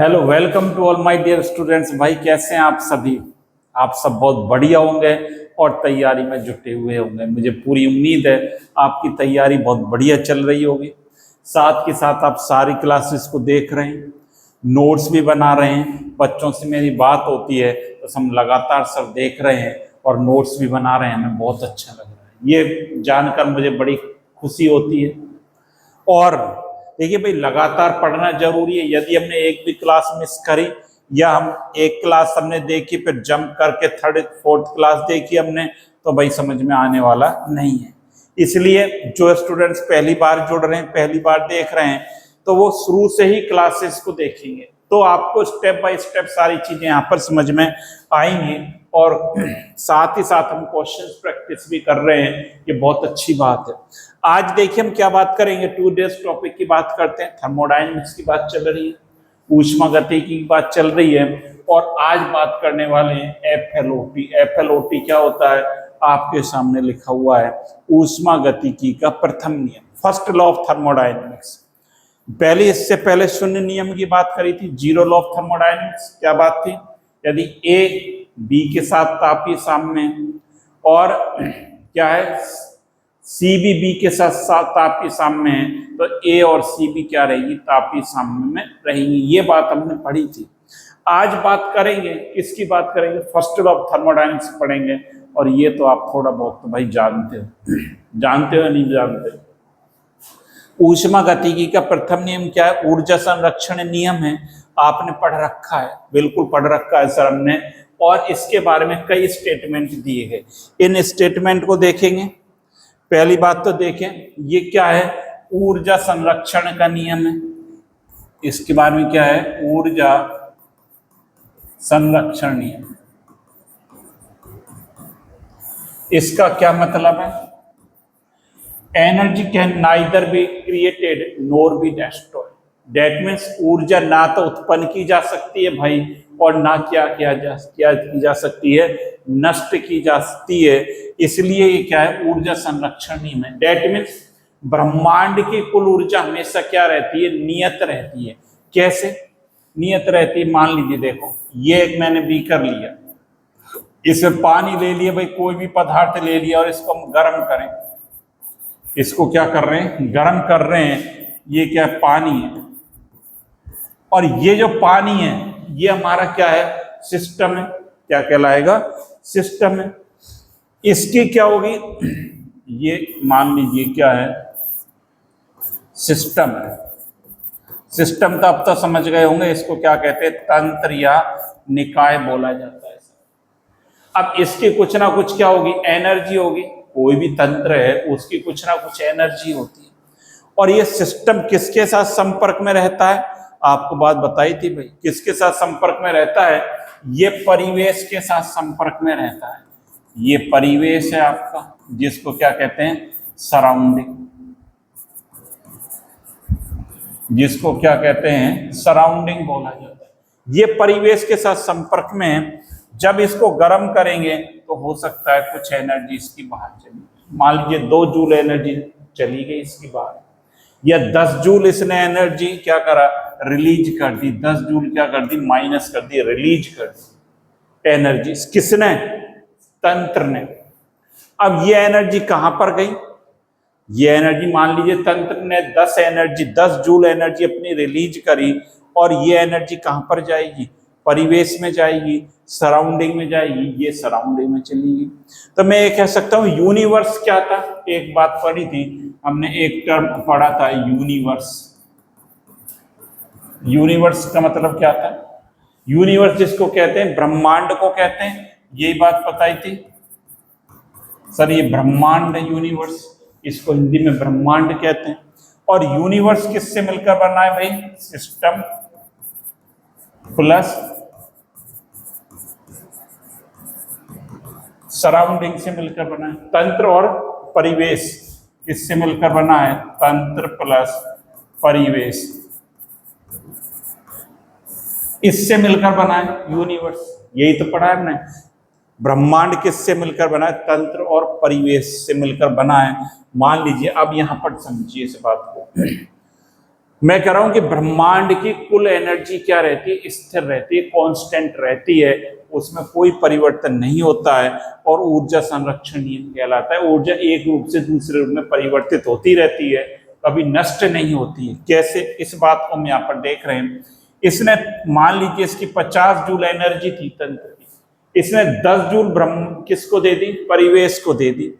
Hello, welcome to all my dear students. भाई कैसे हैं आप सभी? आप सब बहुत बढ़िया होंगे और तैयारी में जुटे हुए होंगे। मुझे पूरी उम्मीद है आपकी तैयारी बहुत बढ़िया चल रही होगी। साथ के साथ आप सारी क्लासेस को देख रहे हैं, नोट्स भी बना रहे हैं। बच्चों से मेरी बात होती है तो हम लगातार सब देख रहे हैं और नोट्स भी बना रहे हैं। हमें बहुत अच्छा लग रहा है ये जानकर, मुझे बड़ी खुशी होती है। और देखिए भाई, लगातार पढ़ना जरूरी है। यदि हमने एक भी क्लास मिस करी या हम एक क्लास हमने देखी फिर जंप करके थर्ड फोर्थ क्लास देखी हमने, तो भाई समझ में आने वाला नहीं है। इसलिए जो स्टूडेंट्स पहली बार जुड़ रहे हैं, पहली बार देख रहे हैं, तो वो शुरू से ही क्लासेस को देखेंगे तो आपको स्टेप बाय स्टेप सारी चीजें यहाँ पर समझ में आएंगी। और साथ ही साथ हम क्वेश्चंस प्रैक्टिस भी कर रहे हैं, ये बहुत अच्छी बात है। आज देखिए हम क्या बात करेंगे। टुडेस टॉपिक की बात करते हैं। थर्मोडायनेमिक्स की बात चल रही है, ऊष्मागतिकी की बात चल रही है, और आज बात करने वाले हैं FLOT। FLOT क्या होता है? आपके सामने लिखा हुआ है, ऊष्मागतिकी का प्रथम नियम, फर्स्ट लॉ ऑफ थर्मोडायनेमिक्स। पहले, इससे पहले शून्य नियम की बात करी थी, जीरो लॉ ऑफ थर्मोडायनेमिक्स। क्या बात थी? यदि A B के साथ तापीय साम्य और क्या है, C भी B के साथ तापीय साम्य है, तो A और C भी क्या रहेगी? तापीय साम्य में रहेंगी। ये बात हमने पढ़ी थी। आज बात करेंगे, किसकी बात करेंगे? फर्स्ट लॉ ऑफ थर्मोडायनेमिक्स पढ़ेंगे। और ये तो आप थोड़ा बहुत तो भाई जानते हो, जानते हो नहीं जानते? ऊष्मागतिकी का प्रथम नियम क्या है? ऊर्जा संरक्षण नियम है। आपने पढ़ रखा है, बिल्कुल पढ़ रखा है सर हमने। और इसके बारे में कई स्टेटमेंट दिए गए, इन स्टेटमेंट को देखेंगे। पहली बात तो देखें, ये क्या है? ऊर्जा संरक्षण का नियम है। इसके बारे में क्या है? ऊर्जा संरक्षण नियम। इसका क्या मतलब है? Energy can neither be created nor be destroyed. That means ऊर्जा ना तो उत्पन्न की जा सकती है भाई, और ना क्या की जा सकती है? नष्ट की जा सकती है। इसलिए ये क्या है? ऊर्जा संरक्षण नियम है। दैट मीन्स ब्रह्मांड की कुल ऊर्जा हमेशा क्या रहती है? नियत रहती है। कैसे नियत रहती है? मान लीजिए, देखो ये एक मैंने बीकर लिया, इसमें पानी ले लिया भाई, कोई भी पदार्थ ले लिया, और इसको हम गर्म करें। इसको क्या कर रहे हैं? गर्म कर रहे हैं। ये क्या है? पानी है। और ये जो पानी है ये हमारा क्या है? सिस्टम है। क्या कहलाएगा? सिस्टम है। इसकी क्या होगी? ये मान लीजिए क्या है? सिस्टम है। सिस्टम तो अब तो समझ गए होंगे, इसको क्या कहते हैं? तंत्र या निकाय बोला जाता है। अब इसकी कुछ ना कुछ क्या होगी? एनर्जी होगी। कोई भी तंत्र है उसकी कुछ ना कुछ एनर्जी होती है। और ये सिस्टम किसके साथ संपर्क में रहता है? आपको बात बताई थी भाई, किसके साथ संपर्क में रहता है? ये परिवेश के साथ संपर्क में रहता है। ये परिवेश है आपका, जिसको क्या कहते हैं? सराउंडिंग। जिसको क्या कहते हैं? सराउंडिंग बोला जाता है। ये परिवेश के साथ संपर्क में है। जब इसको गर्म करेंगे तो हो सकता है कुछ एनर्जी इसकी बाहर चली। मान लीजिए 2 जूल एनर्जी चली गई इसकी बाहर, या 10 जूल इसने एनर्जी क्या करा? रिलीज कर दी। 10 जूल क्या कर दी? माइनस कर दी, रिलीज कर दी एनर्जी। किसने? तंत्र ने। अब ये एनर्जी कहां पर गई? ये एनर्जी मान लीजिए तंत्र ने 10 जूल एनर्जी अपनी रिलीज करी, और ये एनर्जी कहां पर जाएगी? परिवेश में जाएगी, सराउंडिंग में जाएगी। ये सराउंडिंग में चली गई। तो मैं ये कह सकता हूं यूनिवर्स क्या था? एक बात पढ़ी थी हमने, एक टर्म पढ़ा था यूनिवर्स। यूनिवर्स का मतलब क्या था? यूनिवर्स जिसको कहते हैं, ब्रह्मांड को कहते हैं। यही बात बताई थी सर, ये ब्रह्मांड है यूनिवर्स, इसको हिंदी में ब्रह्मांड कहते हैं। और यूनिवर्स किससे मिलकर बना है भाई? सिस्टम प्लस सराउंडिंग से मिलकर बना है। तंत्र और परिवेश इससे मिलकर बना है, तंत्र प्लस परिवेश, इससे मिलकर बना है यूनिवर्स। यही तो पढ़ा है हमने। ब्रह्मांड किससे मिलकर बना है? तंत्र और परिवेश से मिलकर बना है। मान लीजिए, अब यहां पर समझिए इस बात को। मैं कह रहा हूं कि ब्रह्मांड की कुल एनर्जी क्या रहती है, स्थिर रहती है, कांस्टेंट रहती है, उसमें कोई परिवर्तन नहीं होता है और ऊर्जा संरक्षण नियम कहलाता है। ऊर्जा एक रूप से दूसरे रूप में परिवर्तित होती रहती है, कभी नष्ट नहीं होती है। कैसे, इस बात को हम यहाँ पर देख रहे हैं। इसने मान लीजिए इसकी 50 जूल एनर्जी थी तंत्र की, इसने 10 जूल ब्रह्म किसको दे दी, परिवेश को दे दी।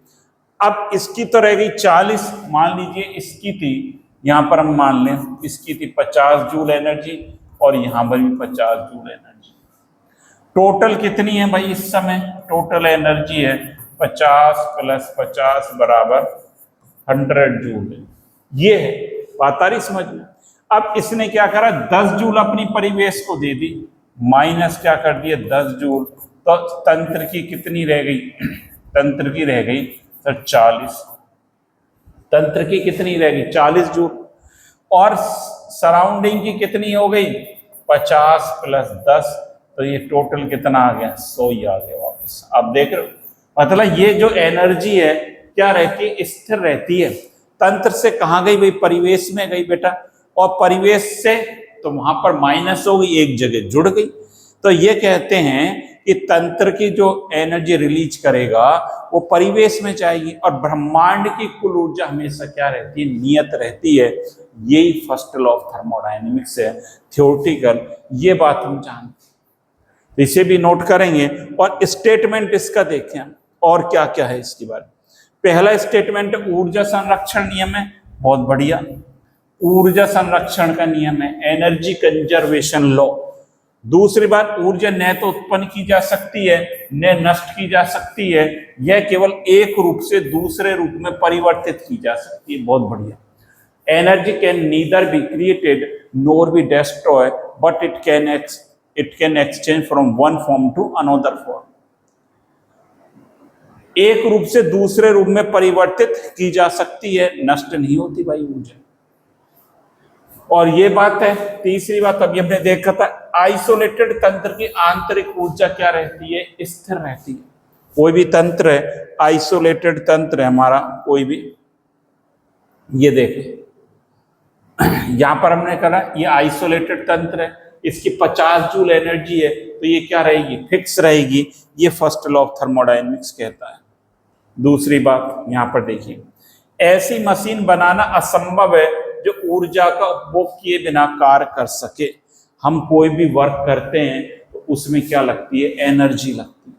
अब इसकी तो रह गई 40, मान लीजिए इसकी थी, यहां पर हम मान लें इसकी थी 50 जूल एनर्जी और यहां पर भी 50 जूल एनर्जी। टोटल कितनी है भाई इस समय, टोटल एनर्जी है 50 + 50 बराबर 100 जूल। ये है बात आ रही समझ में। अब इसने क्या करा, 10 जूल अपनी परिवेश को दे दी, माइनस क्या कर दिया 10 जूल, तो तंत्र की कितनी रह गई, तंत्र की रह गई सर 40, तंत्र की कितनी रह गई 40 जूल, और सराउंडिंग की कितनी हो गई 50 + 10, तो ये टोटल कितना आ गया 100 ही आ गया वापस। आप देख रहे हो, मतलब ये जो एनर्जी है क्या रहती है, स्थिर रहती है। तंत्र से कहाँ गई भाई, परिवेश में गई बेटा, और परिवेश से तो वहां पर माइनस हो गई, एक जगह जुड़ गई। तो ये कहते हैं कि तंत्र की जो एनर्जी रिलीज करेगा वो परिवेश में जाएगी, और ब्रह्मांड की कुल ऊर्जा हमेशा क्या रहती है, नियत रहती है। यही फर्स्ट लॉ ऑफ थर्मोडायनेमिक्स है, थ्योरेटिकल, ये बात हम जानते, इसे भी नोट करेंगे। और स्टेटमेंट इसका देखें और क्या क्या है इसके बारे में। पहला स्टेटमेंट ऊर्जा संरक्षण नियम है, बहुत बढ़िया, ऊर्जा संरक्षण का नियम है, एनर्जी कंजर्वेशन लॉ। दूसरी बात, ऊर्जा न तो उत्पन्न की जा सकती है न नष्ट की जा सकती है, यह केवल एक रूप से दूसरे रूप में परिवर्तित की जा सकती है, बहुत बढ़िया। Energy can neither be created nor be destroy but it can exchange from one form to another form. एक रूप से दूसरे रूप में परिवर्तित की जा सकती है, नष्ट नहीं होती भाई ऊर्जा। और ये बात है। तीसरी बात अभी हमने देखा था, आइसोलेटेड तंत्र की आंतरिक ऊर्जा क्या रहती है, स्थिर रहती है। कोई भी तंत्र है, आइसोलेटेड तंत्र है हमारा कोई भी, ये देखें यहां पर हमने कहा ये आइसोलेटेड तंत्र है, इसकी 50 जूल एनर्जी है, तो ये क्या रहेगी, फिक्स रहेगी। ये फर्स्ट लॉ ऑफ थर्मोडायनेमिक्स कहता है। दूसरी बात यहां पर देखिए, ऐसी मशीन बनाना असंभव है जो ऊर्जा का उपभोग किए बिना कार्य कर सके। हम कोई भी वर्क करते हैं तो उसमें क्या लगती है, एनर्जी लगती है।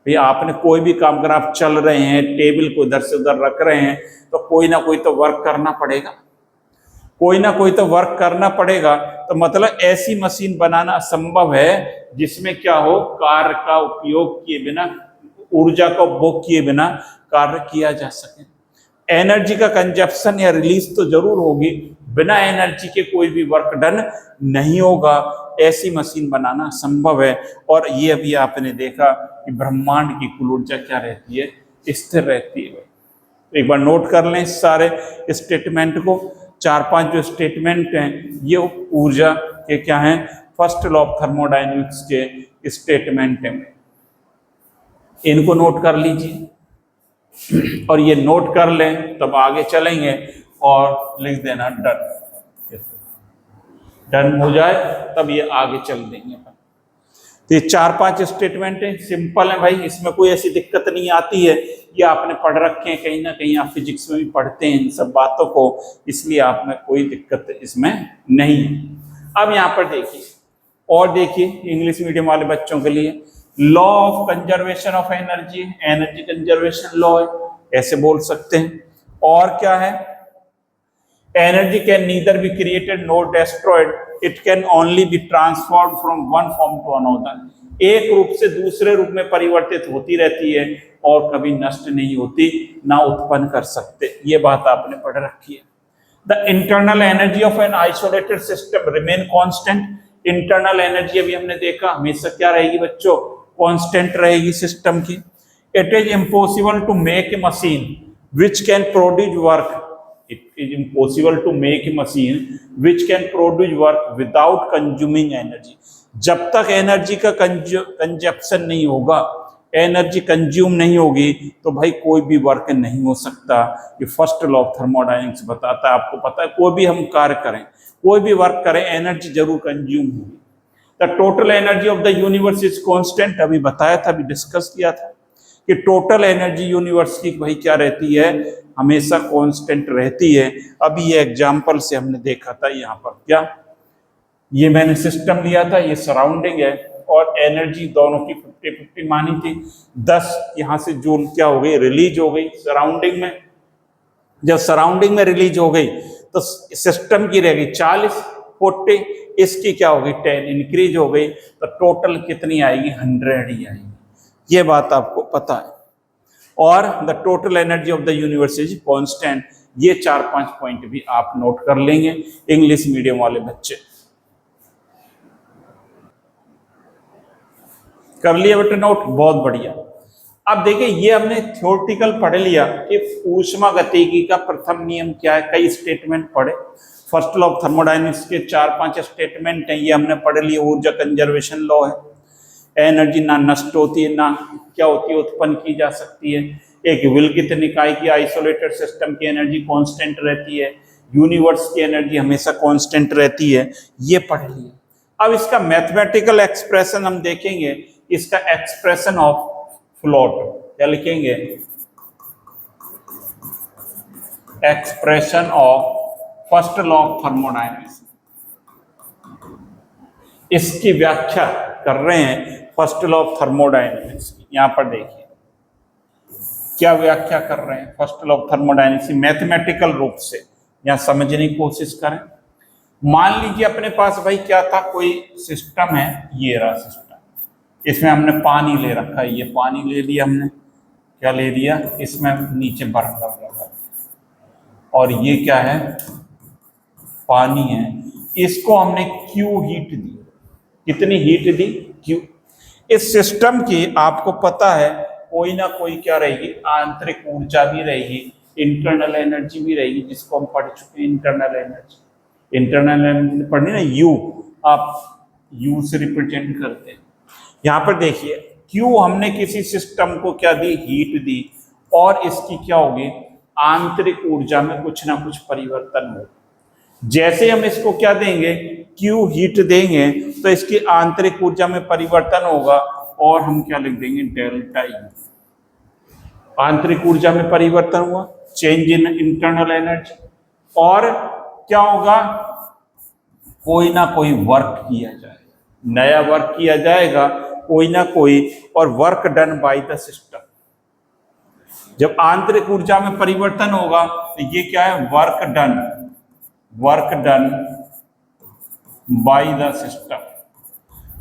भैया आपने कोई भी काम करना, आप चल रहे हैं, टेबल को इधर से उधर रख रहे हैं, तो कोई ना कोई तो वर्क करना पड़ेगा, कोई ना कोई तो वर्क करना पड़ेगा। तो मतलब ऐसी मशीन बनाना असंभव है जिसमें क्या हो, कार्य का उपयोग किए बिना, ऊर्जा का उपभोग किए बिना कार्य किया जा सके। एनर्जी का कंजप्शन या रिलीज तो जरूर होगी, बिना एनर्जी के कोई भी वर्क डन नहीं होगा। ऐसी मशीन बनाना संभव है। और ये अभी आपने देखा कि ब्रह्मांड की कुल ऊर्जा क्या रहती है, स्थिर रहती है। एक बार नोट कर लें सारे स्टेटमेंट को, 4-5 जो स्टेटमेंट हैं ये ऊर्जा के क्या हैं, फर्स्ट लॉ ऑफ थर्मोडायनेमिक्स के स्टेटमेंट हैं, इनको नोट कर लीजिए। और ये नोट कर लें तब आगे चलेंगे, और लिख देना डन। डन हो जाए तब ये आगे चल देंगे। तो ये 4-5 स्टेटमेंट है, सिंपल है भाई, इसमें कोई ऐसी दिक्कत नहीं आती है। ये आपने पढ़ रखे हैं, कहीं ना कहीं आप फिजिक्स में भी पढ़ते हैं इन सब बातों को, इसलिए आप में कोई दिक्कत इसमें नहीं है। अब यहाँ पर देखिए, और देखिए इंग्लिश मीडियम वाले बच्चों के लिए law of conservation of energy, energy conservation law है, ऐसे बोल सकते हैं। और क्या है, energy can neither be created nor destroyed, it can only be transform from one form to another. एक रूप से दूसरे रूप में परिवर्तित होती रहती है और कभी नष्ट नहीं होती, ना उत्पन्न कर सकते। ये बात आपने पढ़ रखी है। The internal energy of an isolated system remain constant. Internal energy अभी हमने देखा हमेशा क्या रहेगी बच्चों, कांस्टेंट रहेगी सिस्टम की। It is impossible to make a machine which can produce work, it is impossible to make a machine which can produce work without consuming energy। जब तक एनर्जी का कंजप्शन नहीं होगा, एनर्जी कंज्यूम नहीं होगी, तो भाई कोई भी वर्क नहीं हो सकता। ये फर्स्ट लॉ ऑफ थर्मोडायनेमिक्स बताता है। आपको पता है कोई भी हम कार्य करें, कोई भी वर्क करें एनर्जी जरूर कंज्यूम होगी। The total energy of the universe is constant, अभी बताया था, अभी डिस्कस किया था कि टोटल एनर्जी यूनिवर्स की भाई क्या रहती है, हमेशा कांस्टेंट रहती है। अभी ये एग्जांपल से हमने देखा था यहाँ पर, क्या ये मैंने सिस्टम लिया था, ये सराउंडिंग है और एनर्जी दोनों की 50-50 मानी थी। 10 यहाँ से जूल क्या हो गई, रिलीज हो गई सराउंडिंग में। जब सराउंडिंग में रिलीज हो गई तो सिस्टम की रह गई 40, इसकी क्या होगी 10 इंक्रीज हो गई, तो टोटल कितनी आएगी 100 ही आएगी। ये बात आपको पता है। और the total energy of the universe is constant. ये 4-5 पॉइंट भी आप नोट कर लेंगे इंग्लिश मीडियम वाले बच्चे। कर लिया बेटा नोट, बहुत बढ़िया। अब देखिए ये हमने थ्योरेटिकल पढ़ लिया कि ऊष्मागतिकी का प्रथम नियम क्या है, कई स्टेटमेंट पढ़े। फर्स्ट लॉ ऑफ थर्मोडायनेमिक्स के 4-5 स्टेटमेंट हैं, ये हमने पढ़ लिए। ऊर्जा कंजर्वेशन लॉ है, एनर्जी ना नष्ट होती है ना क्या होती है उत्पन्न की जा सकती है। एक विलगित निकाय की आइसोलेटेड सिस्टम की एनर्जी कांस्टेंट रहती है, यूनिवर्स की एनर्जी हमेशा कांस्टेंट रहती है, ये पढ़ लिया। अब इसका मैथमेटिकल एक्सप्रेशन हम देखेंगे, इसका एक्सप्रेशन ऑफ फ्लोट क्या लिखेंगे, expression of first law of thermodynamics. इसकी व्याख्या कर रहे हैं फर्स्ट लॉ ऑफ थर्मोडायनेमिक्स की। यहां पर देखिए क्या व्याख्या कर रहे हैं first law of thermodynamics mathematical रूप से, यहां समझने की कोशिश करें। मान लीजिए अपने पास भाई क्या था, कोई सिस्टम है, ये रहा सिस्टम, इसमें हमने पानी ले रखा है, ये पानी ले लिया हमने, क्या ले लिया, इसमें नीचे बर्फ रख रखा और ये क्या है पानी है, इसको हमने क्यू हीट दी। कितनी हीट दी, क्यू। इस सिस्टम की आपको पता है कोई ना कोई क्या रहेगी, आंतरिक ऊर्जा भी रहेगी, इंटरनल एनर्जी भी रहेगी, जिसको हम पढ़ चुके हैं इंटरनल एनर्जी। इंटरनल एनर्जी पढ़नी ना, यू, आप यू से रिप्रेजेंट करते हैं। यहां पर देखिए क्यू हमने किसी सिस्टम को क्या दी, हीट दी, और इसकी क्या होगी आंतरिक ऊर्जा में कुछ ना कुछ परिवर्तन हो। जैसे हम इसको क्या देंगे, क्यू हीट देंगे, तो इसकी आंतरिक ऊर्जा में परिवर्तन होगा और हम क्या लिख देंगे डेल्टा यू। आंतरिक ऊर्जा में परिवर्तन हुआ, चेंज इन इंटरनल एनर्जी, और क्या होगा कोई ना कोई वर्क किया जाएगा, नया वर्क किया जाएगा कोई ना कोई, और work done by the system. जब आंतरिक ऊर्जा में परिवर्तन होगा तो ये क्या है work done by the system.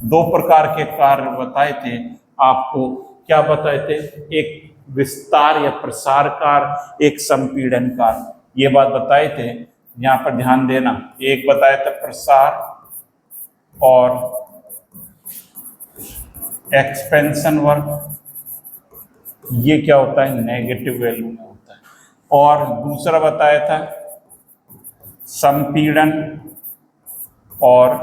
दो प्रकार के कार्य बताए थे आपको, क्या बताए थे, एक विस्तार या प्रसार कार्य, एक संपीड़न कार्य, ये बात बताए थे। यहां पर ध्यान देना, एक बताया था प्रसार और एक्सपेंशन वर्क, ये क्या होता है नेगेटिव वैल्यू में होता है, और दूसरा बताया था संपीड़न और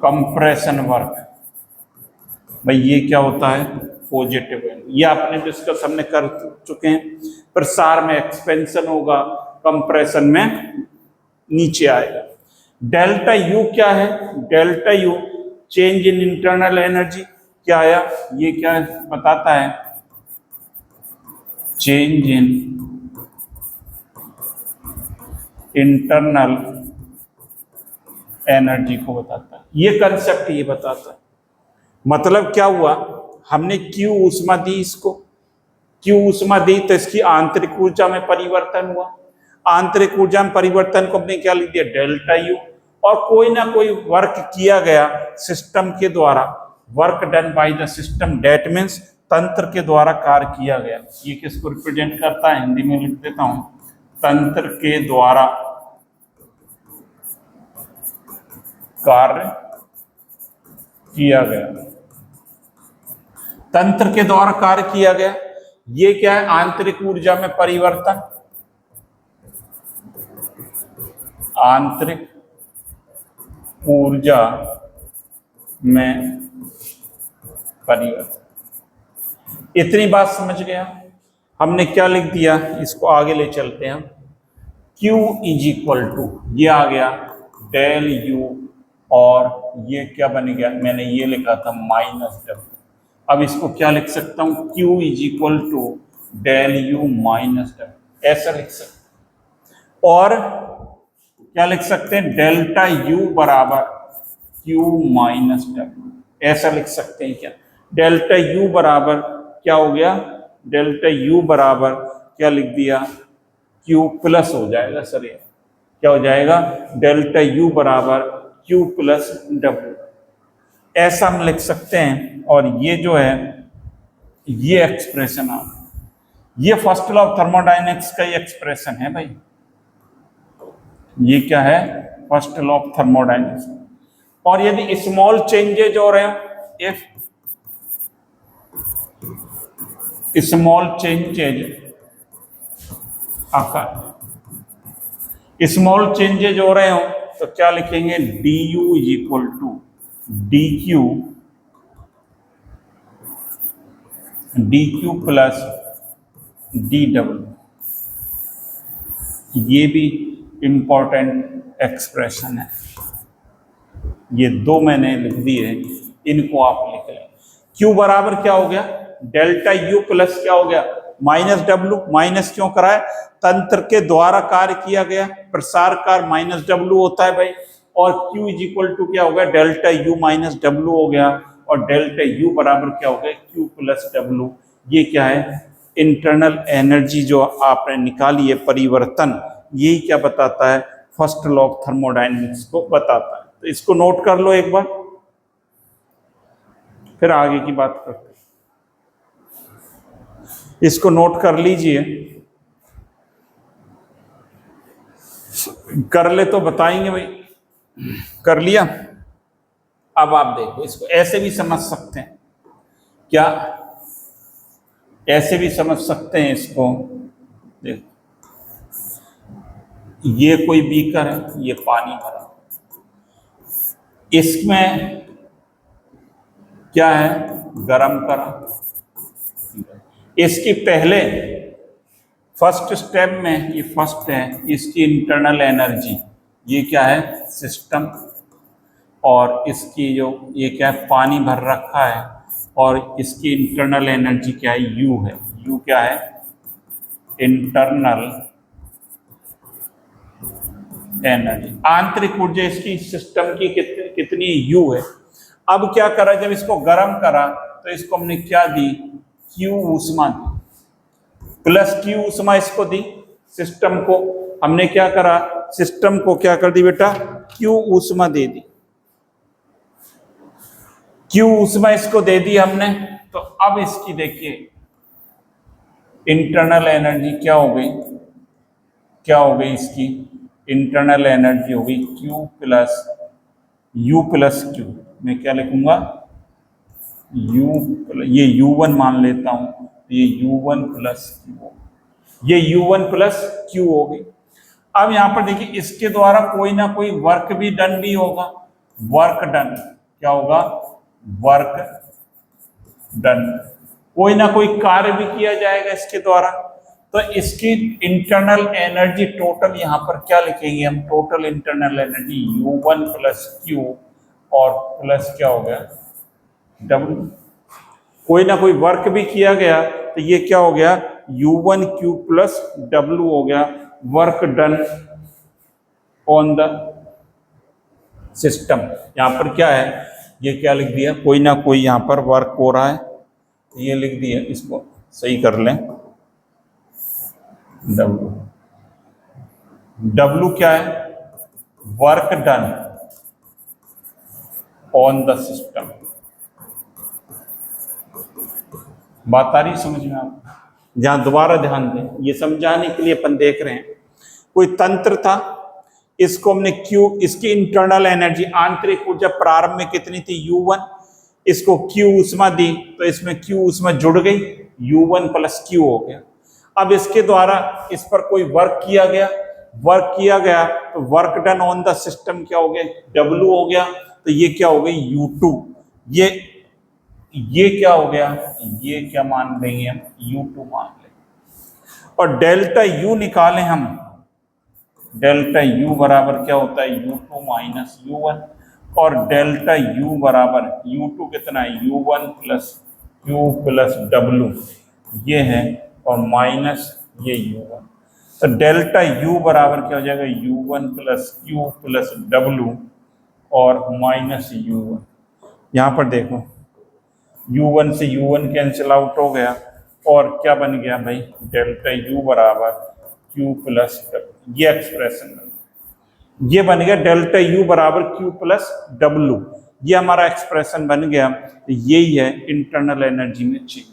कंप्रेशन वर्क। भाई ये क्या होता है पॉजिटिव वैल्यू, ये आपने डिस्कस हमने कर चुके हैं। प्रसार में एक्सपेंशन होगा, कंप्रेशन में नीचे आएगा। डेल्टा यू क्या है, delta U change in internal energy, क्या आया, ये क्या बताता है चेंज इन इंटरनल एनर्जी को बताता है, ये कंसेप्ट ये बताता है। मतलब क्या हुआ, हमने क्यू ऊष्मा दी, इसको क्यू ऊष्मा दी तो इसकी आंतरिक ऊर्जा में परिवर्तन हुआ, आंतरिक ऊर्जा में परिवर्तन को हमने क्या लिख दिया डेल्टा यू, और कोई ना कोई वर्क किया गया सिस्टम के द्वारा, work done by the system, that means तंत्र के द्वारा कार्य किया गया। ये किसको रिप्रेजेंट करता है, हिंदी में लिख देता हूं, तंत्र के द्वारा कार्य किया गया, तंत्र के द्वारा कार्य किया गया। ये क्या है आंतरिक ऊर्जा में परिवर्तन, आंतरिक ऊर्जा में परिवर्तन। इतनी बात समझ गया, हमने क्या लिख दिया, इसको आगे ले चलते हैं। Q इज इक्वल टू, ये आ गया डेल U, और ये क्या बन गया, मैंने ये लिखा था माइनस डब्ल्यू। अब इसको क्या लिख सकता हूँ, Q is equal to del U minus W, ऐसा लिख सकते हैं। और क्या लिख सकते हैं, डेल्टा U बराबर Q माइनस डब्ल्यू, ऐसा लिख सकते हैं क्या। डेल्टा U बराबर क्या हो गया, डेल्टा U बराबर क्या लिख दिया, Q प्लस हो जाएगा सर, ये क्या हो जाएगा, डेल्टा U बराबर Q प्लस डब्ल्यू, ऐसा हम लिख सकते हैं। और ये जो है ये एक्सप्रेशन आ, ये फर्स्ट लॉ ऑफ थर्मोडायनेमिक्स का ये एक्सप्रेशन है भाई, ये क्या है, फर्स्ट लॉ ऑफ थर्मोडायनेमिक्स। और यदि स्मॉल चेंजेज हो रहे हैं, इफ स्मॉल चेंजेज आकार, स्मॉल चेंजेज हो रहे हो तो क्या लिखेंगे, d U is equal to d Q plus d W, ये भी इंपॉर्टेंट एक्सप्रेशन है। ये दो मैंने लिख दिए, इनको आप लिख लें। क्यू बराबर क्या हो गया, डेल्टा यू प्लस क्या हो गया, माइनस डब्ल्यू, माइनस क्यों कराए, तंत्र के द्वारा कार्य किया गया प्रसार कार्य माइनस डब्ल्यू होता है भाई। और Q इज इक्वल टू क्या हो गया, डेल्टा U माइनस डब्ल्यू हो गया, और डेल्टा U बराबर क्या हो गया, Q प्लस डब्ल्यू। ये क्या है, इंटरनल एनर्जी जो आपने निकाली है परिवर्तन, यही क्या बताता है, फर्स्ट लॉ ऑफ थर्मोडायनेमिक्स को बताता है। तो इसको नोट कर लो एक बार, फिर आगे की बात करते हैं। इसको नोट कर लीजिए, कर ले तो बताएंगे भाई, कर लिया। अब आप देखो, इसको ऐसे भी समझ सकते हैं क्या, ऐसे भी समझ सकते हैं इसको, देखो ये कोई बीकर है, ये पानी भरा, इसमें क्या है, गरम करा, इसकी पहले फर्स्ट स्टेप में, ये फर्स्ट है, इसकी इंटरनल एनर्जी ये क्या है, सिस्टम, और इसकी जो ये क्या है, पानी भर रखा है, और इसकी इंटरनल एनर्जी क्या है, U है। U क्या है, इंटरनल एनर्जी, आंतरिक ऊर्जा इसकी सिस्टम की कितनी U है। अब क्या करा, जब इसको गर्म करा तो इसको हमने क्या दी, Q ऊष्मा दी, प्लस Q ऊष्मा इसको दी, सिस्टम को हमने क्या करा, सिस्टम को क्या कर दी बेटा, Q ऊष्मा दे दी, Q ऊष्मा इसको दे दी हमने। तो अब इसकी देखिए इंटरनल एनर्जी क्या हो गई, क्या हो गई, इसकी इंटरनल एनर्जी हो गई Q plus U plus Q, मैं क्या लिखूंगा, ये U1 मान लेता हूं, ये U1 प्लस Q, ये U1 प्लस Q हो गई। अब यहां पर देखिए, इसके द्वारा कोई ना कोई वर्क भी डन भी होगा, वर्क डन क्या होगा, वर्क डन, कोई ना कोई कार्य भी किया जाएगा इसके द्वारा। तो इसकी इंटरनल एनर्जी टोटल यहां पर क्या लिखेंगे हम, total internal energy U1 plus Q, और प्लस क्या हो गया, W, कोई ना कोई वर्क भी किया गया तो ये क्या हो गया, U1Q प्लस W हो गया, work done on the system. यहां पर क्या है, ये क्या लिख दिया, कोई ना कोई यहां पर वर्क हो रहा है, ये लिख दिया, इसको सही कर लें, W, W क्या है, work done on the system. बात आ रही समझ में आप, जहां दोबारा ध्यान दें, ये समझाने के लिए अपन देख रहे हैं, कोई तंत्र था, इसको हमने Q, इसकी इंटरनल एनर्जी आंतरिक ऊर्जा प्रारंभ में कितनी थी, U1, इसको Q ऊष्मा दी तो इसमें Q ऊष्मा जुड़ गई, U1 प्लस Q हो गया। अब इसके द्वारा इस पर कोई वर्क किया गया, वर्क किया गया तो work done on the system क्या हो गया, W हो गया, तो ये क्या हो गई, U2, ये क्या हो गया, ये क्या मान लेंगे हम, U2 मान लेंगे। और डेल्टा U निकालें हम, डेल्टा यू बराबर क्या होता है, U2 माइनस U1, और डेल्टा यू बराबर U2 कितना है, U1 plus Q plus W ये है, और माइनस ये U1। तो डेल्टा U बराबर क्या हो जाएगा, U1 plus Q plus W और माइनस U1। यहाँ पर देखो U1 से U1 कैंसिल आउट हो गया, और क्या बन गया भाई, डेल्टा U बराबर Q प्लस W। ये एक्सप्रेशन बन गया, ये बन गया डेल्टा U बराबर Q प्लस W। ये हमारा एक्सप्रेशन बन गया। तो यही है इंटरनल एनर्जी में चेंज।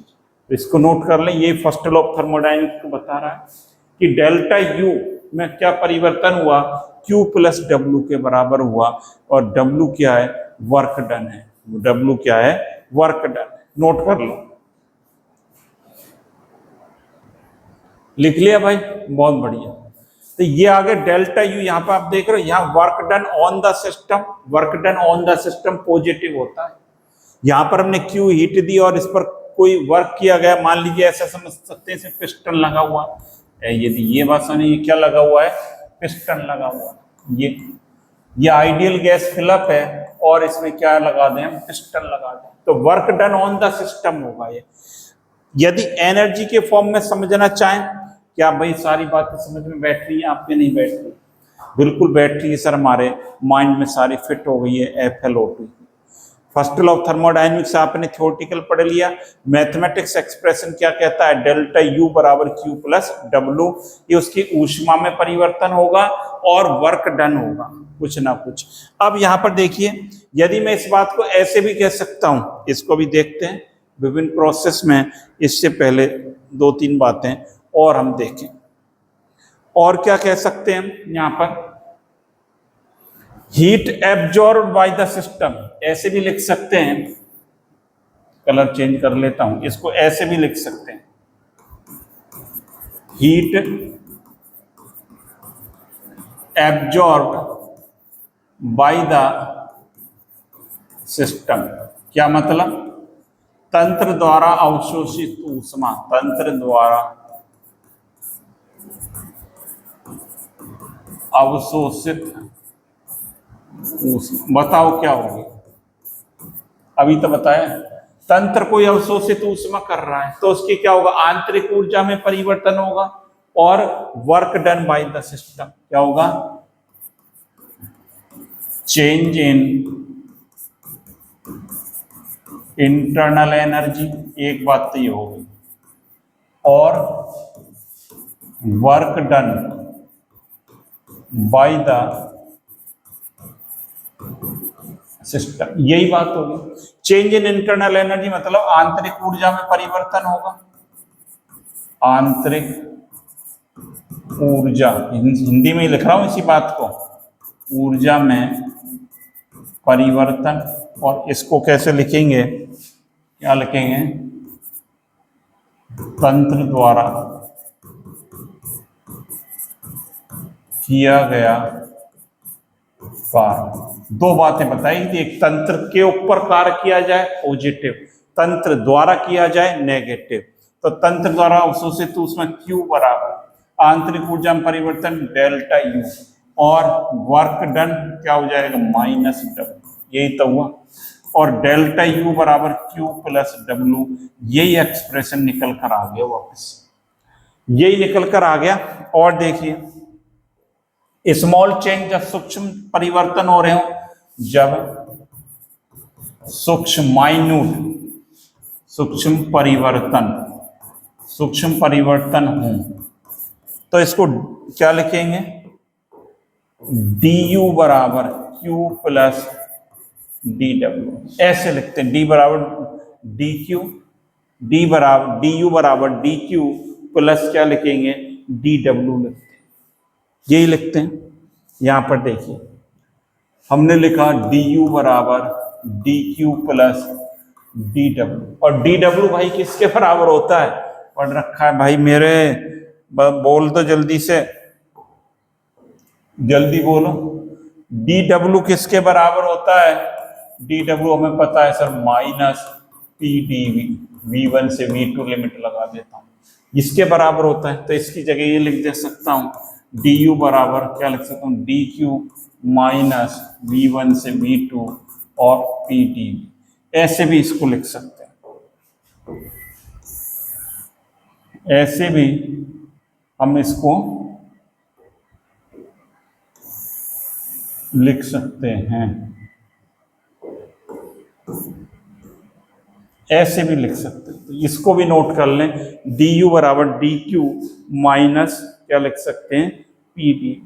तो इसको नोट कर लें, ये फर्स्ट लॉ ऑफ थर्मोडायनेमिक्स को बता रहा है कि डेल्टा U में क्या परिवर्तन हुआ, Q प्लस W के बराबर हुआ, और W क्या है, वर्क डन है। W क्या है, वर्क डन। नोट कर लो, लिख लिया भाई, बहुत बढ़िया। तो ये आगे डेल्टा यू, यहाँ पे आप देख रहे हो, यहाँ work done on the system, work done on the system positive होता है। यहाँ पर हमने क्यू हीट दी और इस पर कोई वर्क किया गया, मान लीजिए ऐसा समझ सकते हैं पिस्टन लगा हुआ है, यदि ये बात समझिए, ये क्या लगा हुआ है, पिस्टन लगा हुआ है। ये आइडियल गैस फिलअप है, और इसमें क्या लगा दें हम, पिस्टन लगा दें, तो work done on the system होगा ये। यदि एनर्जी के फॉर्म में समझना चाहें, क्या भाई सारी बातें समझ में बैठ रही है, आपके नहीं बैठ रही, बिल्कुल बैठ रही है सर, हमारे माइंड में सारी फिट हो गई है। FLO2 first law of thermodynamics आपने थ्योरेटिकल पढ़ लिया। मैथमेटिक्स एक्सप्रेशन क्या कहता है, डेल्टा यू बराबर Q प्लस W, ये उसकी ऊष्मा में परिवर्तन होगा और वर्क डन होगा कुछ ना कुछ। अब यहाँ पर देखिए, यदि मैं इस बात को ऐसे भी कह सकता हूँ, इसको भी देखते हैं विभिन्न प्रोसेस में। इससे पहले दो तीन बातें और हम देखें, और क्या कह सकते हैं हम यहाँ पर, heat absorb by the system, ऐसे भी लिख सकते हैं, कलर चेंज कर लेता हूं, इसको ऐसे भी लिख सकते हैं, heat absorb by the system. क्या मतलब, तंत्र द्वारा अवशोषित ऊष्मा, तंत्र द्वारा अवशोषित ऊष्मा। बताओ क्या होगी, अभी तो बताया, तंत्र कोई अवशोषित ऊष्मा कर रहा है, तो उसकी क्या होगा, आंतरिक ऊर्जा में परिवर्तन होगा, और work done by the system क्या होगा, चेंज इन इंटरनल एनर्जी। एक बात तो ये होगी, और work done by the system, यही बात होगी। चेंज इन इंटरनल एनर्जी मतलब आंतरिक ऊर्जा में परिवर्तन होगा, आंतरिक ऊर्जा, हिंदी में ही लिख रहा हूं इसी बात को, ऊर्जा में परिवर्तन। और इसको कैसे लिखेंगे, क्या लिखेंगे, तंत्र द्वारा किया गया कार्य। दो बातें बताई थी, एक तंत्र के ऊपर कार्य किया जाए पॉजिटिव, तंत्र द्वारा किया जाए नेगेटिव। तो तंत्र द्वारा अवशोषित उसमें Q बराबर आंतरिक ऊर्जा में परिवर्तन डेल्टा U, और वर्क डन क्या हो जाएगा, माइनस W, यही तो हुआ। और डेल्टा U बराबर Q प्लस W, यही एक्सप्रेशन निकल कर आ गया वापस, यही निकल कर आ गया। और देखिए, स्मॉल चेंज, जब सूक्ष्म परिवर्तन हो रहे हो, जब सूक्ष्म माइन्यूट सूक्ष्म परिवर्तन हो, तो इसको क्या लिखेंगे, du बराबर Q प्लस dW, ऐसे लिखते हैं, d बराबर dQ, du बराबर dQ प्लस क्या लिखेंगे, dW लिखते हैं, यही लिखते हैं। यहां पर देखिए, हमने लिखा du बराबर dQ प्लस dW, और dW भाई किसके बराबर होता है, पढ़ रखा है भाई मेरे, बोल दो जल्दी से, जल्दी बोलो, dW किसके बराबर होता है, dW हमें पता है सर, माइनस PdV, V1 से V2 लिमिट लगा देता हूं, इसके बराबर होता है। तो इसकी जगह ये लिख दे सकता हूं, डी यू बराबर क्या लिख सकता हूँ, डी क्यू माइनस V1 से V2 और पी डी, ऐसे भी इसको लिख सकते हैं, ऐसे भी हम इसको लिख सकते हैं, ऐसे भी लिख सकते हैं। तो इसको भी नोट कर लें, डी यू बराबर डी क्यू माइनस क्या लिख सकते हैं, पी डी।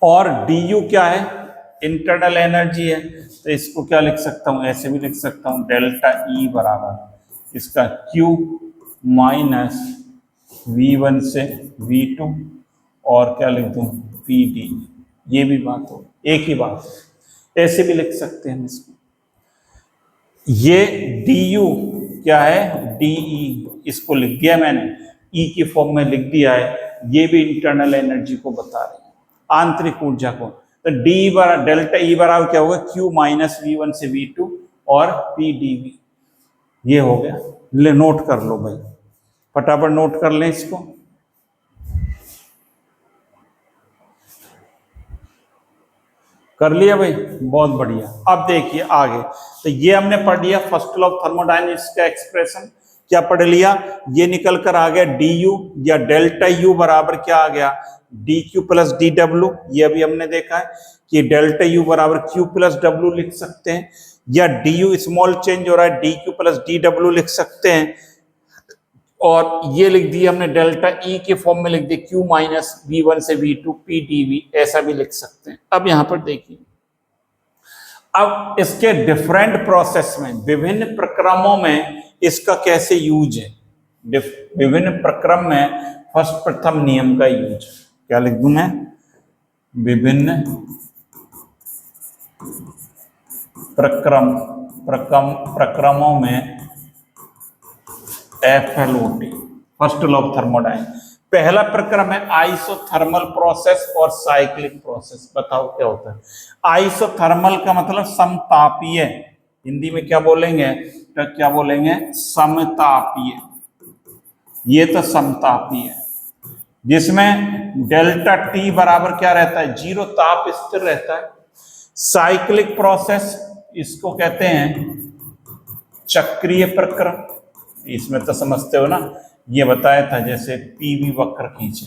और डी यू क्या है, इंटरनल एनर्जी है, तो इसको क्या लिख सकता हूं, ऐसे भी लिख सकता हूं, डेल्टा ई बराबर इसका क्यू माइनस V1 से V2 और क्या लिख दूं, पी डी। ये भी बात हो, एक ही बात, ऐसे भी लिख सकते हैं इसको। ये डी यू क्या है, डी ई, इसको लिख दिया मैंने, ई की फॉर्म में लिख दिया है, ये भी इंटरनल एनर्जी को बता रही है, आंतरिक ऊर्जा को। तो डी बराबर डेल्टा ई बराबर क्या होगा, क्यू माइनस V1 से V2 और पी डी वी। ये हो गया, ले नोट कर लो भाई, फटाफट नोट कर लें इसको। कर लिया भाई, बहुत बढ़िया। अब देखिए आगे, तो ये हमने पढ़ लिया फर्स्ट लॉ ऑफ थर्मोडायनेमिक्स का एक्सप्रेशन, क्या पढ़ लिया, ये निकल कर आ गया डी यू या डेल्टा यू बराबर क्या आ गया, D Q plus d W. ये अभी हमने देखा है कि डेल्टा यू बराबर क्यू प्लस डब्ल्यू लिख सकते हैं, या डी यू स्मॉल चेंज हो रहा है, D Q plus d W लिख सकते हैं। और ये लिख दिया हमने डेल्टा ई के फॉर्म में लिख दिया क्यू माइनस V1 से V2 पी डी वी, ऐसा भी लिख सकते हैं। अब यहां पर देखिए, अब इसके डिफरेंट प्रोसेस में, विभिन्न प्रक्रमों में इसका कैसे यूज है, विभिन्न प्रक्रम में फर्स्ट प्रथम नियम का यूज, क्या लिख दूं मैं, विभिन्न प्रक्रमों में FLOT, first law of thermodynamics. पहला प्रक्रम है आइसोथर्मल प्रोसेस और साइक्लिक प्रोसेस। बताओ क्या होता है आइसोथर्मल का मतलब समतापीय, हिंदी में क्या बोलेंगे, तो क्या बोलेंगे, समतापीय। ये तो समतापीय है, जिसमें डेल्टा टी बराबर क्या रहता है, 0, ताप स्थिर रहता है। साइक्लिक प्रोसेस इसको कहते हैं चक्रीय प्रक्रम, इसमें तो समझते हो ना, ये बताया था जैसे पीवी वक्र खींचे,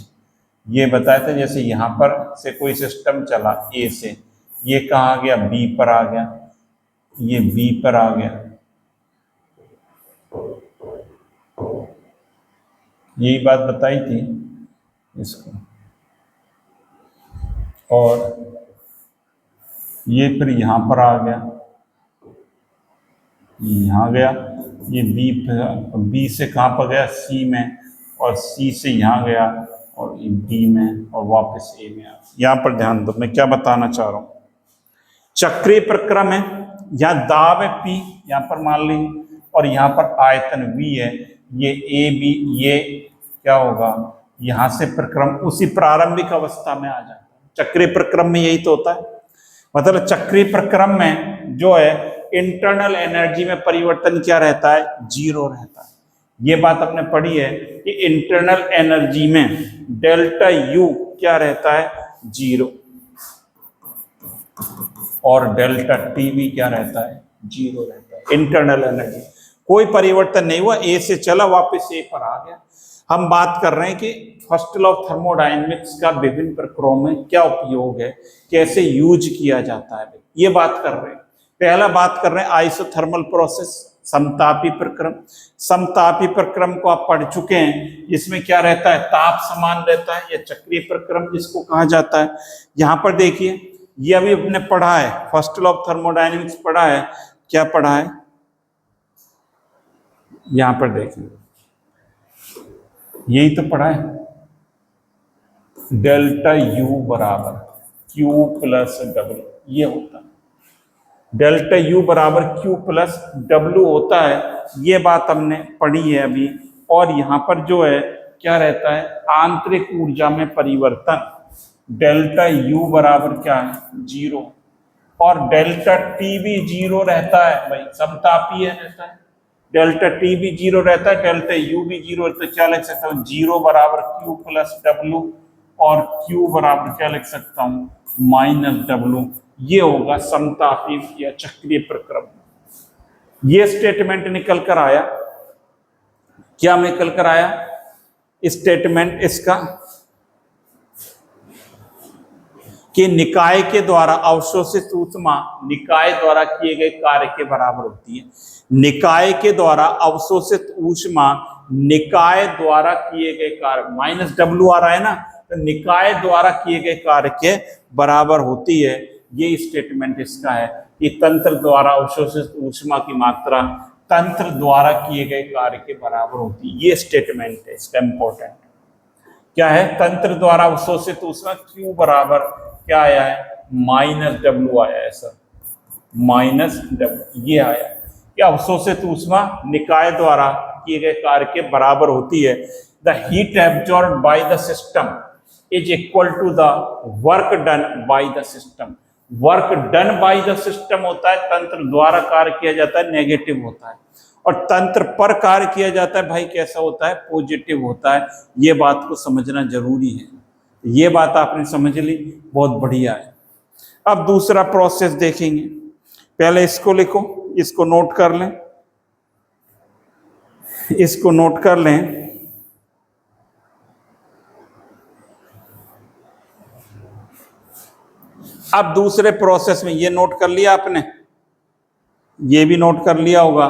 ये बताया था जैसे यहां पर से कोई सिस्टम चला ए से, ये कहाँ आ गया, बी पर आ गया, ये बी पर आ गया, यही बात बताई थी इसको। और ये फिर यहां पर आ गया, यहां गया, ये बी से कहाँ पर गया, सी में, और सी से यहाँ गया, और ये डी में, और वापस ए में आ। यहाँ पर ध्यान दो, मैं क्या बताना चाह रहा हूँ, चक्रीय प्रक्रम है, यहाँ दाब है P, यहाँ पर मान लीजिए, और यहाँ पर आयतन V है, ये ए बी, ये क्या होगा, यहाँ से प्रक्रम उसी प्रारंभिक अवस्था में आ जाता है। चक्रीय प्रक्रम में यही तो होता है, मतलब चक्रीय प्रक्रम में जो है इंटरनल एनर्जी में परिवर्तन क्या रहता है, 0 रहता है। ये बात हमने पढ़ी है कि इंटरनल एनर्जी में डेल्टा यू क्या रहता है, 0, और डेल्टा टी भी क्या रहता है, 0 रहता है। इंटरनल एनर्जी कोई परिवर्तन नहीं हुआ, ए से चला वापस ए पर आ गया। हम बात कर रहे हैं कि फर्स्ट लॉ ऑफ थर्मोडायनेमिक्स का विभिन्न प्रक्रमों में क्या उपयोग है, कैसे यूज किया जाता है, ये बात कर रहे हैं। पहला बात कर रहे हैं आइसोथर्मल प्रोसेस, समतापी प्रक्रम। समतापी प्रक्रम को आप पढ़ चुके हैं, इसमें क्या रहता है, ताप समान रहता है, या चक्रीय प्रक्रम जिसको कहा जाता है। यहाँ पर देखिए, ये अभी हमने पढ़ा है, फर्स्ट लॉ ऑफ थर्मोडायनेमिक्स पढ़ा है, क्या पढ़ा है, यहाँ पर देखिए, यही तो पढ़ा है, डेल्टा यू बराबर क्यू प्लस डब्ल्यू, ये होता है, डेल्टा यू बराबर क्यू प्लस डब्ल्यू होता है। ये बात हमने पढ़ी है अभी। और यहाँ पर जो है क्या रहता है, आंतरिक ऊर्जा में परिवर्तन, डेल्टा यू बराबर क्या है, 0, और डेल्टा टी भी 0 रहता है भाई, समतापीय रहता है। डेल्टा टी भी जीरो रहता है, डेल्टा यू भी जीरो, तो क्या लिख सकता हूँ, जीरो बराबर क्यू प्लस डब्ल्यू, और क्यू बराबर क्या लिख सकता हूँ, माइनस डब्ल्यू। ये होगा समतापी या चक्रीय प्रक्रम। ये स्टेटमेंट निकल कर आया, क्या निकल कर आया स्टेटमेंट इसका, कि निकाय के द्वारा अवशोषित ऊष्मा निकाय द्वारा किए गए कार्य के बराबर होती है। निकाय के द्वारा अवशोषित ऊष्मा निकाय द्वारा किए गए कार्य, माइनस डब्ल्यू आ रहा है ना, तो निकाय द्वारा किए गए कार्य के बराबर होती है। ये स्टेटमेंट इसका है कि तंत्र द्वारा अवशोषित ऊष्मा की मात्रा तंत्र द्वारा किए गए कार्य के बराबर होती है। ये स्टेटमेंट है इसका इंपॉर्टेंट। क्या है, तंत्र द्वारा अवशोषित ऊष्मा क्यू बराबर क्या आया है, माइनस डब्ल्यू आया है सर, माइनस डब्ल्यू ये आया है कि अवशोषित ऊष्मा निकाय द्वारा किए गए कार्य के बराबर होती है। The heat absorbed by the system is equal to the work done by the system. Work done by the system होता है तंत्र द्वारा कार्य किया जाता है, नेगेटिव होता है, और तंत्र पर कार्य किया जाता है भाई कैसा होता है, पॉजिटिव होता है। ये बात को समझना जरूरी है। ये बात आपने समझ ली, बहुत बढ़िया है। अब दूसरा प्रोसेस देखेंगे, पहले इसको लिखो, इसको नोट कर लें, इसको नोट कर लें। अब दूसरे प्रोसेस में ये नोट कर लिया आपने, ये भी नोट कर लिया होगा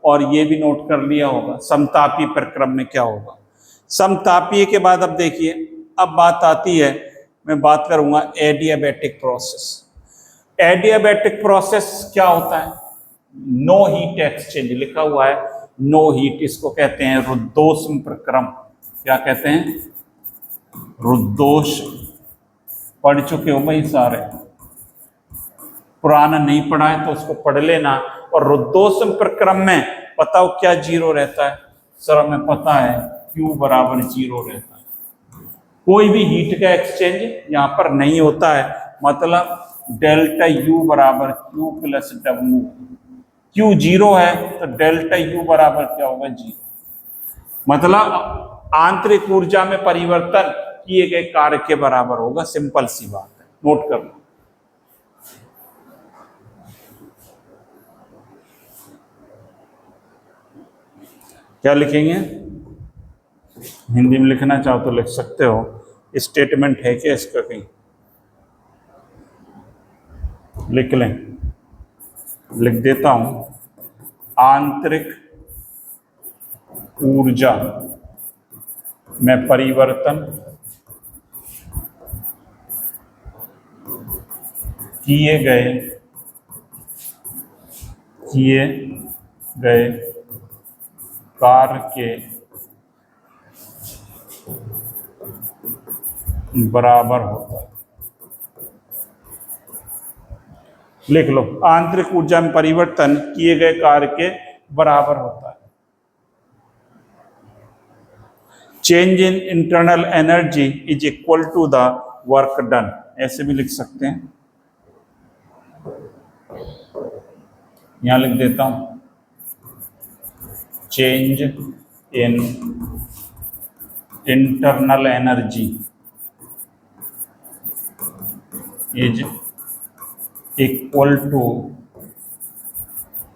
और ये भी नोट कर लिया होगा, समतापीय प्रक्रम में क्या होगा। समतापीय के बाद अब देखिए, अब बात आती है, मैं बात करूंगा एडियाबैटिक प्रोसेस। एडियाबैटिक प्रोसेस क्या होता है, नो हीट एक्सचेंज लिखा हुआ है, नो हीट, इसको कहते हैं रुद्धोष्म प्रक्रम। क्या कहते हैं, रुद्धोष्म। पढ़ चुके हो भाई सारे, पुराना नहीं पढ़ा है तो उसको पढ़ लेना। और रुद्धोष्म प्रक्रम में बताओ क्या जीरो रहता है, सर हमें पता है Q बराबर जीरो रहता है। कोई भी हीट का एक्सचेंज यहाँ पर नहीं होता है, मतलब डेल्टा U बराबर Q plus W. Q zero है तो डेल्टा U बराबर क्या होगा, जीरो। मतलब आंतरिक ऊर्जा में परिवर्तन किए गए कार्य के बराबर होगा, सिंपल सी बात है, नोट कर लो। क्या लिखेंगे, हिंदी में लिखना चाहो तो लिख सकते हो, स्टेटमेंट है क्या इसका, कहीं लिख लें, लिख देता हूं। आंतरिक ऊर्जा में परिवर्तन किए गए कार्य के बराबर होता है। लिख लो, आंतरिक ऊर्जा में परिवर्तन किए गए कार्य के बराबर होता है। Change in internal energy is equal to the work done, ऐसे भी लिख सकते हैं, यहां लिख देता हूं, change in internal energy is equal to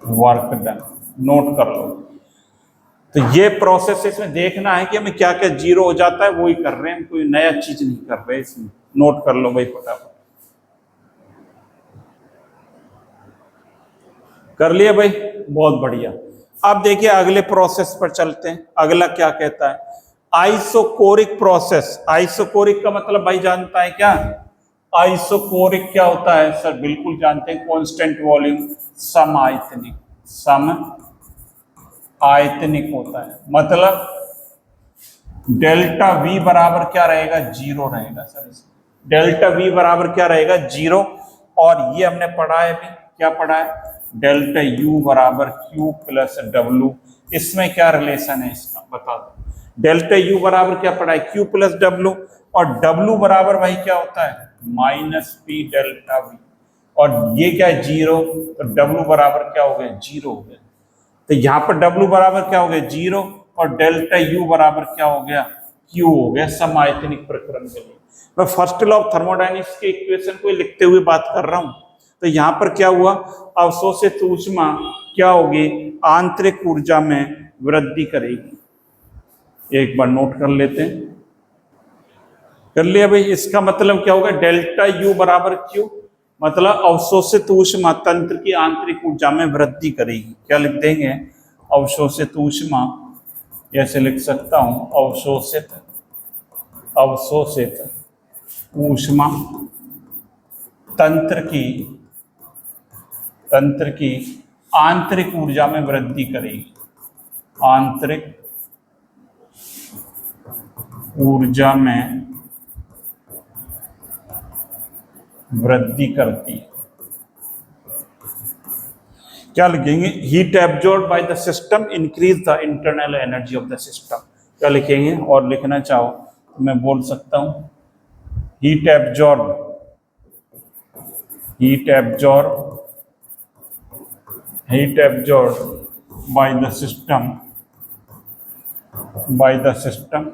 work done. Note कर लो। तो ये प्रोसेस इसमें देखना है कि हमें क्या क्या जीरो हो जाता है, वो ही कर रहे हैं, कोई नया चीज नहीं कर रहे इसमें। नोट कर लो भाई फटाफट, कर लिया भाई, बहुत बढ़िया। अब देखिए अगले प्रोसेस पर चलते हैं। अगला क्या कहता है, आइसोकोरिक प्रोसेस। आइसोकोरिक का मतलब भाई जानता है क्या, आइसोकोरिक क्या होता है सर, बिल्कुल जानते हैं, कांस्टेंट वॉल्यूम सम आयतनिक, सम आयतनिक होता है। मतलब डेल्टा V बराबर क्या रहेगा, जीरो रहेगा सर। डेल्टा V बराबर क्या रहेगा, जीरो। और ये हमने पढ़ा है भी, क्या पढ़ा है, डेल्टा U बराबर Q प्लस डब्ल्यू। इसमें क्या रिलेशन है इसका बता दो। डेल्टा U बराबर क्या पढ़ा है, Q प्लस डब्ल्यू, और W बराबर भाई क्या होता है, माइनस P डेल्टा V। और ये क्या है, जीरो, तो W बराबर क्या हो गया, जीरो हो गया। तो यहाँ पर W बराबर क्या हो गया 0 और डेल्टा U बराबर क्या हो गया Q हो गया समआयतनिक प्रक्रम के लिए। मैं फर्स्ट लॉ ऑफ थर्मोडायनेमिक्स के इक्वेशन को लिखते हुए बात कर रहा हूं। तो यहाँ पर क्या हुआ, अवशोषित ऊष्मा क्या होगी, आंतरिक ऊर्जा में वृद्धि करेगी। एक बार नोट कर लेते हैं, कर लिया भाई। इसका मतलब क्या होगा, डेल्टा U बराबर Q, मतलब अवशोषित ऊष्मा तंत्र की आंतरिक ऊर्जा में वृद्धि करेगी। क्या लिख देंगे, अवशोषित ऊष्मा, ऐसे लिख सकता हूं, अवशोषित ऊष्मा तंत्र की आंतरिक ऊर्जा में वृद्धि करेगी। आंतरिक ऊर्जा में वृद्धि करती है। क्या लिखेंगे, heat absorb by the system increase the internal energy of the system. क्या लिखेंगे, और लिखना चाहो तो मैं बोल सकता हूं, heat absorb by the system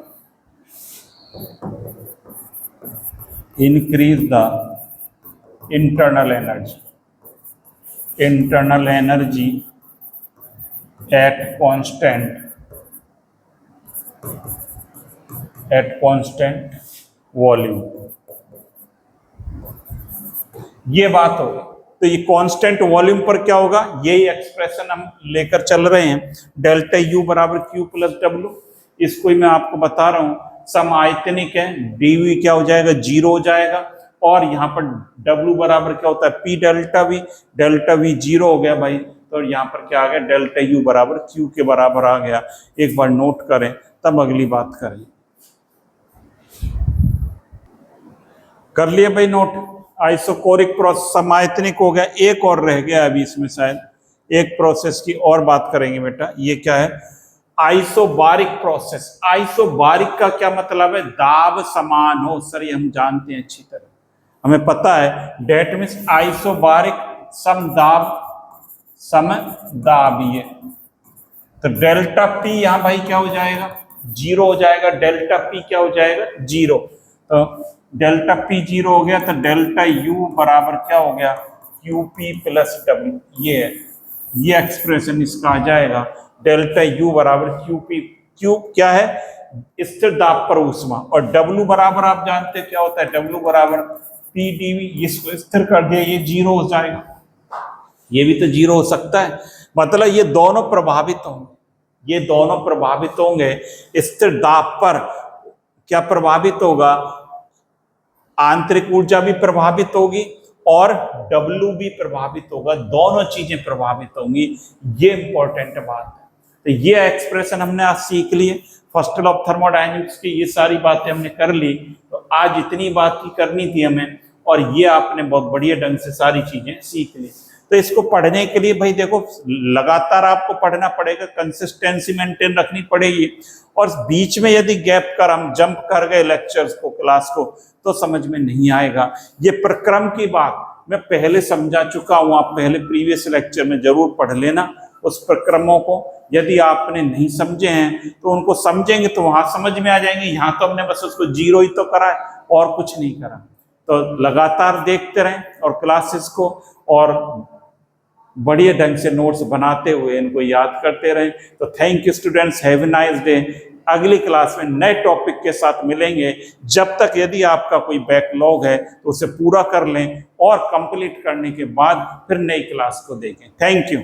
increase the internal energy at constant volume. ये बात हो गई। तो ये कांस्टेंट वॉल्यूम पर क्या होगा, यही एक्सप्रेशन हम लेकर चल रहे हैं, डेल्टा U बराबर Q प्लस W। इसको ही मैं आपको बता रहा हूं, समआयतनिक है, dV क्या हो जाएगा 0 हो जाएगा, और यहाँ पर W बराबर क्या होता है P डेल्टा V 0 हो गया भाई। तो यहाँ पर क्या आ गया, डेल्टा U बराबर Q के बराबर आ गया। एक बार नोट करें तब अगली बात करें। कर लिए भाई नोट। आइसोकोरिक प्रोसेस समआयतनिक हो गया, एक और रह गया अभी इसमें, शायद एक प्रोसेस की और बात करेंगे बेटा। ये क्या है, आइसोबारिक प्रोसेस। आइसोबारिक का क्या मतलब है, दाब समान हो। सर ये हम जानते हैं अच्छी तरह, हमें पता है। डेट मीन्स आइसोबारिक समदाबीय। तो डेल्टा P यहाँ भाई क्या हो जाएगा 0 हो जाएगा, डेल्टा P क्या हो जाएगा 0। तो डेल्टा P 0 हो गया, तो डेल्टा U बराबर क्या हो गया QP प्लस W। ये एक्सप्रेशन इसका आ जाएगा, डेल्टा U बराबर QP। Q क्या है, स्थिर दाब पर ऊष्मा, और W बराबर आप जानते हैं क्या होता है, W बराबर P dV। इसको स्थिर कर दिया, ये 0 हो जाएगा, ये भी तो 0 हो सकता है। मतलब ये दोनों प्रभावित होंगे, स्थिर दाब पर क्या प्रभावित होगा, आंतरिक ऊर्जा भी प्रभावित होगी और W भी प्रभावित होगा, दोनों चीजें प्रभावित होंगी। ये इंपॉर्टेंट बात है। तो ये एक्सप्रेशन हमने आज सीख लिए, फर्स्ट लॉ ऑफ थर्मोडायनेमिक्स की ये सारी बातें हमने कर ली। तो आज इतनी बात की करनी थी हमें, और ये आपने बहुत बढ़िया ढंग से सारी चीजें सीख ली। तो इसको पढ़ने के लिए भाई देखो, लगातार आपको पढ़ना पड़ेगा, कंसिस्टेंसी मेंटेन रखनी पड़ेगी, और बीच में यदि गैप कर हम जंप कर गए लेक्चर्स को, क्लास को, तो समझ में नहीं आएगा। ये प्रक्रम की बात मैं पहले समझा चुका हूं, आप पहले प्रीवियस लेक्चर में जरूर पढ़ लेना उस प्रक्रमों को। यदि आपने नहीं समझे हैं तो उनको समझेंगे तो वहां समझ में आ जाएंगे। यहाँ तो हमने बस उसको 0 ही तो करा है और कुछ नहीं करा। तो लगातार देखते रहें और क्लासेस को, और बढ़िया ढंग से नोट्स बनाते हुए इनको याद करते रहें। तो thank you students, have a nice day. अगली क्लास में नए टॉपिक के साथ मिलेंगे। जब तक यदि आपका कोई बैकलॉग है तो उसे पूरा कर लें, और कंप्लीट करने के बाद फिर नई क्लास को देखें। Thank you.